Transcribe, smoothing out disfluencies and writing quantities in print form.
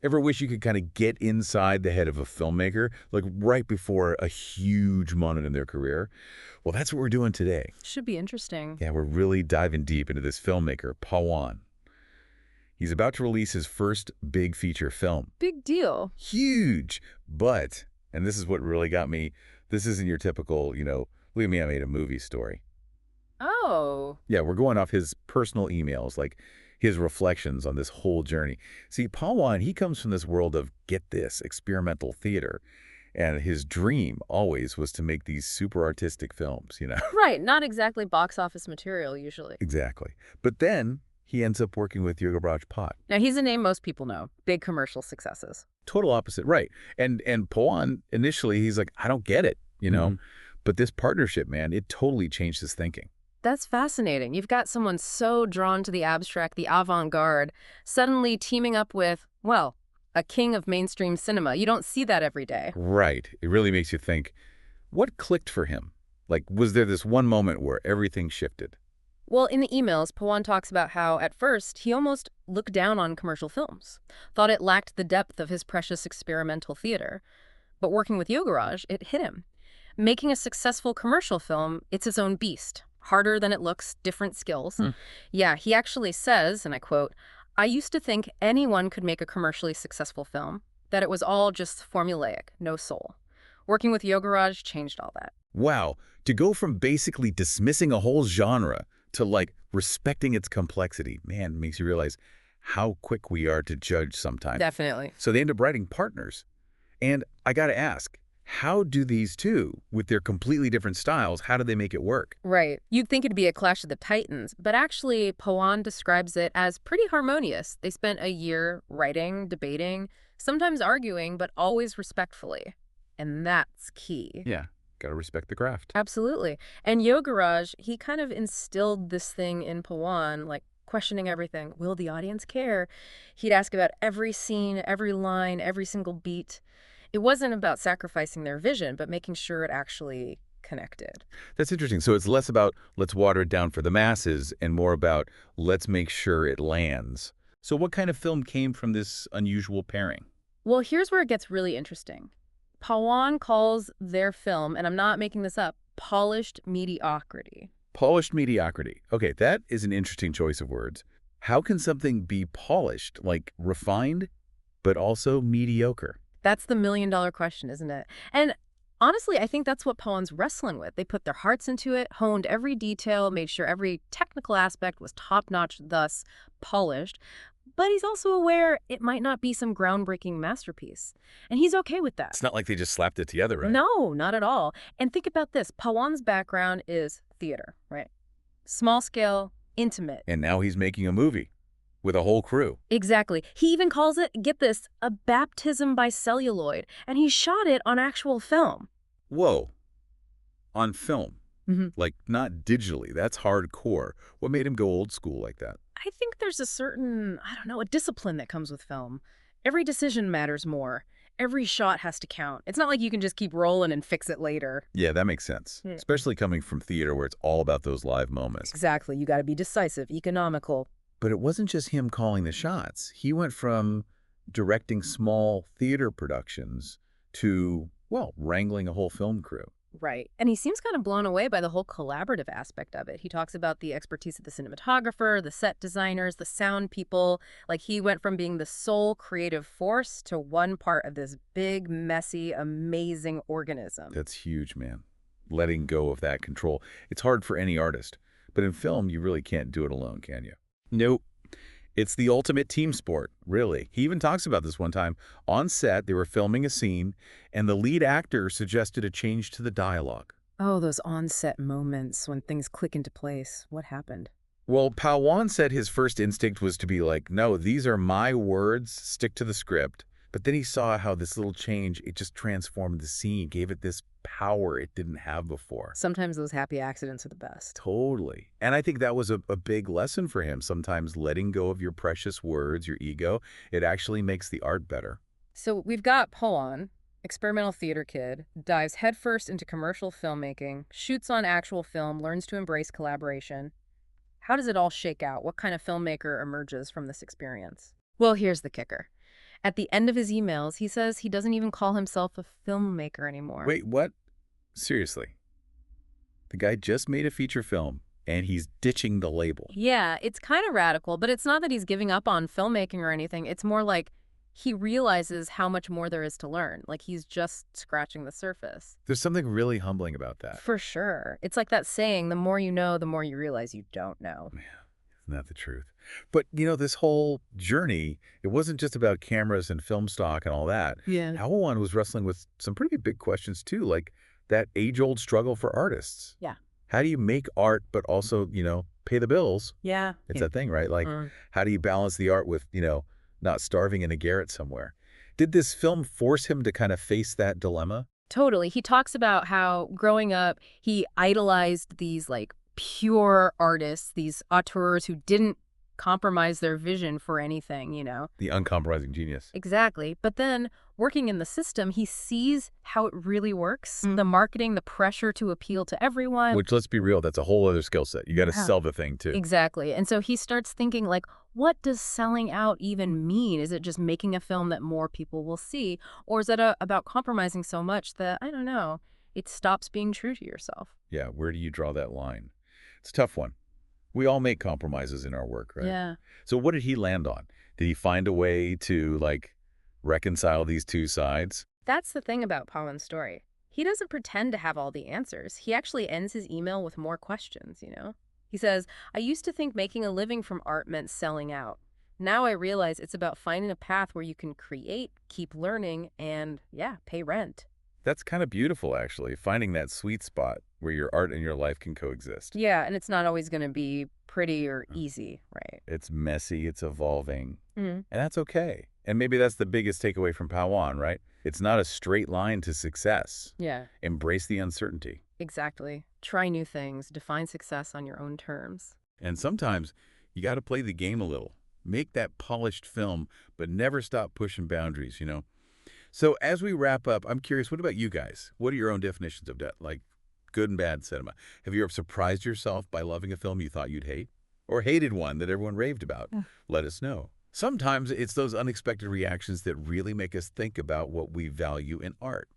Ever wish you could kind of get inside the head of a filmmaker, like right before a huge moment in their career? Well, that's what we're doing today. Should be interesting. Yeah, we're really diving deep into this filmmaker, Pawan. He's about to release his first big feature film. Big deal. Huge! But, and this is what really got me, this isn't your typical, look at me, I made a movie story. Oh, Yeah, we're going off his personal emails, like his reflections on this whole journey. See, Pawan, he comes from this world of, get this, experimental theater. And his dream always was to make these super artistic films. right. Not exactly box office material, usually. Exactly. But then he ends up working with Yogaraj Pot. Now, he's a name most people know. Big commercial successes. Total opposite, right. And Pawan, initially, he's like, I don't get it. But this partnership, man, it totally changed his thinking. That's fascinating. You've got someone so drawn to the abstract, the avant-garde, suddenly teaming up with, well, a king of mainstream cinema. You don't see that every day. Right. It really makes you think, what clicked for him? Like, was there this one moment where everything shifted? Well, in the emails, Pawan talks about how, at first, he almost looked down on commercial films, thought it lacked the depth of his precious experimental theater. But working with Yogaraj, it hit him. Making a successful commercial film, it's its own beast. Harder than it looks, different skills. Yeah, he actually says, and I quote, I used to think anyone could make a commercially successful film, that it was all just formulaic, no soul. Working with Yogaraj changed all that. Wow. To go from basically dismissing a whole genre to, like, respecting its complexity, man, makes you realize how quick we are to judge sometimes. Definitely. So they end up writing partners. And I got to ask, how do these two, with their completely different styles, how do they make it work? Right. You'd think it'd be a clash of the titans, but actually, Pawan describes it as pretty harmonious. They spent a year writing, debating, sometimes arguing, but always respectfully. And that's key. Yeah, got to respect the craft. Absolutely. And Yogaraj, he kind of instilled this thing in Pawan, like questioning everything. Will the audience care? He'd ask about every scene, every line, every single beat. It wasn't about sacrificing their vision, but making sure it actually connected. That's interesting. So it's less about let's water it down for the masses and more about let's make sure it lands. So what kind of film came from this unusual pairing? Well, here's where it gets really interesting. Pawan calls their film, and I'm not making this up, polished mediocrity. Polished mediocrity. Okay, that is an interesting choice of words. How can something be polished, like refined, but also mediocre? That's the million-dollar question, isn't it? And honestly, I think that's what Pawan's wrestling with. They put their hearts into it, honed every detail, made sure every technical aspect was top-notch, thus polished. But he's also aware it might not be some groundbreaking masterpiece. And he's okay with that. It's not like they just slapped it together, right? No, not at all. And think about this. Pawan's background is theater, right? Small scale, intimate. And now he's making a movie with a whole crew. Exactly. He even calls it, get this, a baptism by celluloid. And he shot it on actual film. Whoa. On film. Mhm. Like, not digitally. That's hardcore. What made him go old school like that? I think there's a certain, I don't know, a discipline that comes with film. Every decision matters more. Every shot has to count. It's not like you can just keep rolling and fix it later. Yeah, that makes sense. Yeah. Especially coming from theater where it's all about those live moments. Exactly. You got to be decisive, economical. But it wasn't just him calling the shots. He went from directing small theater productions to, well, wrangling a whole film crew. Right. And he seems kind of blown away by the whole collaborative aspect of it. He talks about the expertise of the cinematographer, the set designers, the sound people. Like he went from being the sole creative force to one part of this big, messy, amazing organism. That's huge, man. Letting go of that control. It's hard for any artist. But in film, you really can't do it alone, can you? Nope. It's the ultimate team sport, really. He even talks about this one time. On set, they were filming a scene, and the lead actor suggested a change to the dialogue. Oh, those on-set moments when things click into place. What happened? Well, Pawan said his first instinct was to be like, no, these are my words, stick to the script. But then he saw how this little change, it just transformed the scene, gave it this power it didn't have before. Sometimes those happy accidents are the best. Totally. And I think that was a big lesson for him. Sometimes letting go of your precious words, your ego, it actually makes the art better. So we've got Pawan, experimental theater kid, dives headfirst into commercial filmmaking, shoots on actual film, learns to embrace collaboration. How does it all shake out? What kind of filmmaker emerges from this experience? Well, here's the kicker. At the end of his emails, he says he doesn't even call himself a filmmaker anymore. Wait, what? Seriously? The guy just made a feature film, and he's ditching the label. Yeah, it's kind of radical, but it's not that he's giving up on filmmaking or anything. It's more like he realizes how much more there is to learn. Like he's just scratching the surface. There's something really humbling about that. For sure. It's like that saying, the more you know, the more you realize you don't know. Isn't that the truth? But, this whole journey, it wasn't just about cameras and film stock and all that. Yeah. Pawan was wrestling with some pretty big questions, too, like that age-old struggle for artists. Yeah. How do you make art but also, pay the bills? Yeah. It's that thing, right? Like, how do you balance the art with, not starving in a garret somewhere? Did this film force him to kind of face that dilemma? Totally. He talks about how growing up, he idolized these like pure artists, these auteurs who didn't compromise their vision for anything. The uncompromising genius. Exactly. But then working in the system, he sees how it really works. The marketing, the pressure to appeal to everyone. Which, let's be real, that's a whole other skill set. You got to sell the thing, too. Exactly. And so he starts thinking like, what does selling out even mean? Is it just making a film that more people will see? Or is it about compromising so much that, I don't know, it stops being true to yourself? Yeah, where do you draw that line? It's a tough one. We all make compromises in our work, right? Yeah. So what did he land on? Did he find a way to, reconcile these two sides? That's the thing about Pawan's story. He doesn't pretend to have all the answers. He actually ends his email with more questions. He says, I used to think making a living from art meant selling out. Now I realize it's about finding a path where you can create, keep learning, and, pay rent. That's kind of beautiful, actually, finding that sweet spot where your art and your life can coexist. Yeah, and it's not always going to be pretty or easy, right? It's messy, it's evolving, Mm-hmm. and that's okay. And maybe that's the biggest takeaway from Pawan, right? It's not a straight line to success. Yeah, Embrace the uncertainty. exactly. Try new things. Define success on your own terms. And sometimes you got to play the game a little. Make that polished film, but never stop pushing boundaries. So as we wrap up, I'm curious, what about you guys? What are your own definitions of that, like good and bad cinema? Have you ever surprised yourself by loving a film you thought you'd hate? Or hated one that everyone raved about? Let us know. Sometimes it's those unexpected reactions that really make us think about what we value in art.